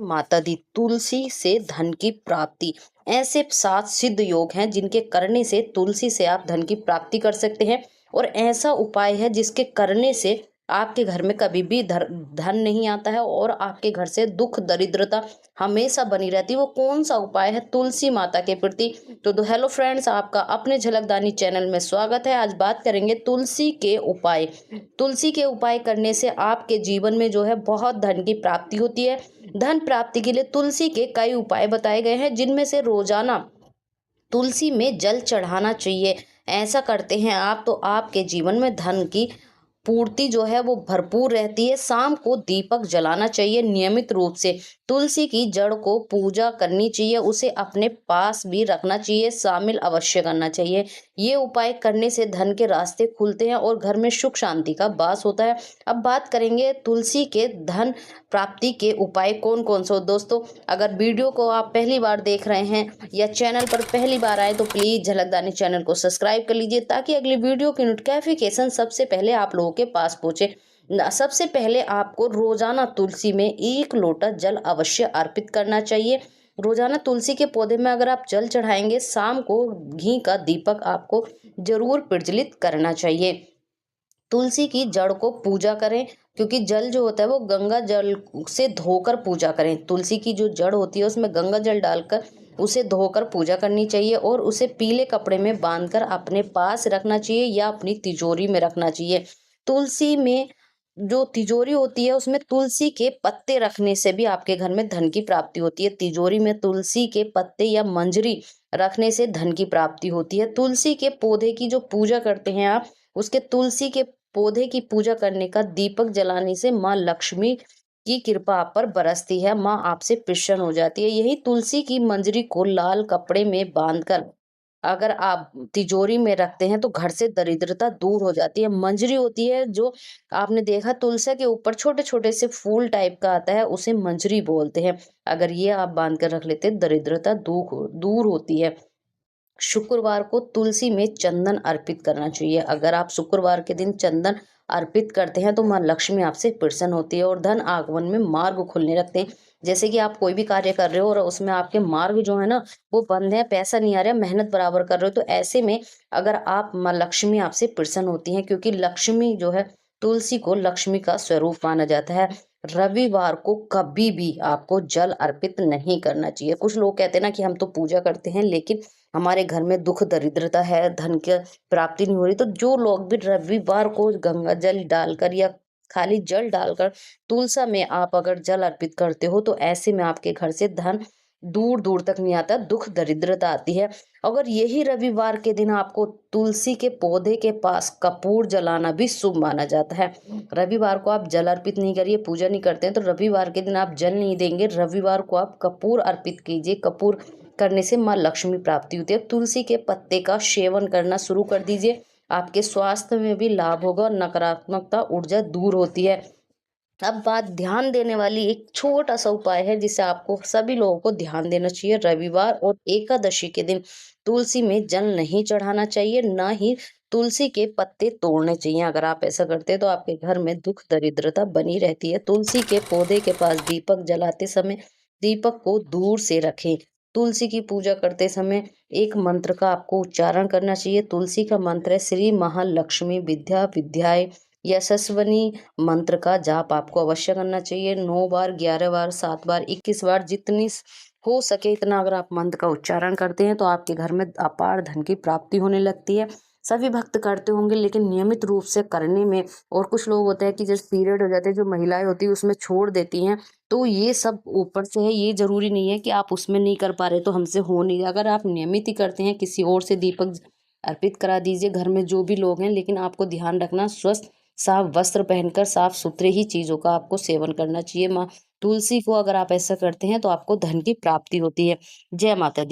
माता दी तुलसी से धन की प्राप्ति। ऐसे 7 सिद्ध योग हैं जिनके करने से तुलसी से आप धन की प्राप्ति कर सकते हैं। और ऐसा उपाय है जिसके करने से आपके घर में कभी भी धन नहीं आता है और आपके घर से दुख दरिद्रता हमेशा बनी रहती है। वो कौन सा उपाय है तुलसी माता के प्रति? तो हेलो फ्रेंड्स, आपका अपने झलकदानी चैनल में स्वागत है। आज बात करेंगे तुलसी के उपाय। तुलसी के उपाय करने से आपके जीवन में जो है बहुत धन की प्राप्ति होती है। धन प्राप्ति के लिए तुलसी के कई उपाय बताए गए हैं, जिनमें से रोजाना तुलसी में जल चढ़ाना चाहिए। ऐसा करते हैं आप तो आपके जीवन में धन की पूर्ति जो है वो भरपूर रहती है। शाम को दीपक जलाना चाहिए नियमित रूप से। तुलसी की जड़ को पूजा करनी चाहिए, उसे अपने पास भी रखना चाहिए, शामिल अवश्य करना चाहिए। ये उपाय करने से धन के रास्ते खुलते हैं और घर में सुख शांति का वास होता है। अब बात करेंगे तुलसी के धन प्राप्ति के उपाय कौन कौन से हो। दोस्तों, अगर वीडियो को आप पहली बार देख रहे हैं या चैनल पर पहली बार आए तो प्लीज झलकदानी चैनल को सब्सक्राइब कर लीजिए, ताकि अगली वीडियो की नोटिफिकेशन सबसे पहले आप लोगों के पास पहुंचे। सबसे पहले आपको रोजाना तुलसी में 1 लोटा जल अवश्य अर्पित करना चाहिए। रोजाना तुलसी के पौधे में अगर आप जल चढ़ाएंगे, शाम को घी का दीपक आपको जरूर प्रज्वलित करना चाहिए। तुलसी की जड़ को पूजा करें, क्योंकि जल जो होता है वो गंगा जल से धोकर पूजा करें। तुलसी की जो जड़ होती है उसमें गंगा जल डालकर उसे धोकर पूजा करनी चाहिए और उसे पीले कपड़े में बांधकर अपने पास रखना चाहिए या अपनी तिजोरी में रखना चाहिए। तुलसी में जो तिजोरी होती है उसमें तुलसी के पत्ते रखने से भी आपके घर में धन की प्राप्ति होती है। तिजोरी में तुलसी के पत्ते या मंजरी रखने से धन की प्राप्ति होती है। तुलसी के पौधे की जो पूजा करते हैं आप, उसके तुलसी के पौधे की पूजा करने का दीपक जलाने से माँ लक्ष्मी की कृपा आप पर बरसती है, माँ आपसे प्रसन्न हो जाती है। यही तुलसी की मंजरी को लाल कपड़े में बांधकर अगर आप तिजोरी में रखते हैं तो घर से दरिद्रता दूर हो जाती है। मंजरी होती है जो आपने देखा तुलसी के ऊपर छोटे छोटे से फूल टाइप का आता है, उसे मंजरी बोलते हैं। अगर ये आप बांध कर रख लेते हैं, दरिद्रता दूर होती है। शुक्रवार को तुलसी में चंदन अर्पित करना चाहिए। अगर आप शुक्रवार के दिन चंदन अर्पित करते हैं तो माँ लक्ष्मी आपसे प्रसन्न होती है और धन आगमन में मार्ग खुलने लगते हैं। जैसे कि आप कोई भी कार्य कर रहे हो और उसमें आपके मार्ग जो है ना वो बंद है, पैसा नहीं आ रहा, मेहनत बराबर कर रहे हो, तो ऐसे में अगर आप माँ लक्ष्मी आपसे प्रसन्न होती हैं, क्योंकि लक्ष्मी जो है तुलसी को लक्ष्मी का स्वरूप माना जाता है। रविवार को कभी भी आपको जल अर्पित नहीं करना चाहिए। कुछ लोग कहते हैं ना कि हम तो पूजा करते हैं लेकिन हमारे घर में दुख दरिद्रता है, धन की प्राप्ति नहीं हो रही, तो जो लोग भी रविवार को गंगा जल डालकर या खाली जल डालकर तुलसा में आप अगर जल अर्पित करते हो, तो ऐसे में आपके घर से धन दूर दूर तक नहीं आता, दुख दरिद्रता आती है। अगर यही रविवार के दिन आपको तुलसी के पौधे के पास कपूर जलाना भी शुभ माना जाता है। रविवार को आप जल अर्पित नहीं करिए, पूजा नहीं करते हैं तो रविवार के दिन आप जल नहीं देंगे, रविवार को आप कपूर अर्पित कीजिए। कपूर करने से माँ लक्ष्मी प्राप्ति होती है। तुलसी के पत्ते का सेवन करना शुरू कर दीजिए, आपके स्वास्थ्य में भी लाभ होगा और नकारात्मकता ऊर्जा दूर होती है। अब बात ध्यान देने वाली एक छोटा सा उपाय है जिसे आपको सभी लोगों को ध्यान देना चाहिए। रविवार और एकादशी के दिन तुलसी में जल नहीं चढ़ाना चाहिए, ना ही तुलसी के पत्ते तोड़ने चाहिए। अगर आप ऐसा करते हैं तो आपके घर में दुख दरिद्रता बनी रहती है। तुलसी के पौधे के पास दीपक जलाते समय दीपक को दूर से रखें। तुलसी की पूजा करते समय एक मंत्र का आपको उच्चारण करना चाहिए। तुलसी का मंत्र है श्री महालक्ष्मी विद्या विद्याय यशस्वनी। मंत्र का जाप आपको अवश्य करना चाहिए 9 बार, 11 बार, 7 बार, 21 बार, जितनी हो सके इतना अगर आप मंत्र का उच्चारण करते हैं तो आपके घर में अपार धन की प्राप्ति होने लगती है। सभी भक्त करते होंगे लेकिन नियमित रूप से करने में, और कुछ लोग होते हैं कि जैसे पीरियड हो जाते हैं, जो महिलाएं होती है उसमें छोड़ देती हैं, तो ये सब ऊपर से है। ये जरूरी नहीं है कि आप उसमें नहीं कर पा रहे तो हमसे हो नहीं। अगर आप नियमित ही करते हैं, किसी और से दीपक अर्पित करा दीजिए घर में जो भी लोग हैं, लेकिन आपको ध्यान रखना स्वस्थ साफ वस्त्र पहनकर साफ सुथरे ही चीजों का आपको सेवन करना चाहिए। माँ तुलसी को अगर आप ऐसा करते हैं तो आपको धन की प्राप्ति होती है। जय माता दी।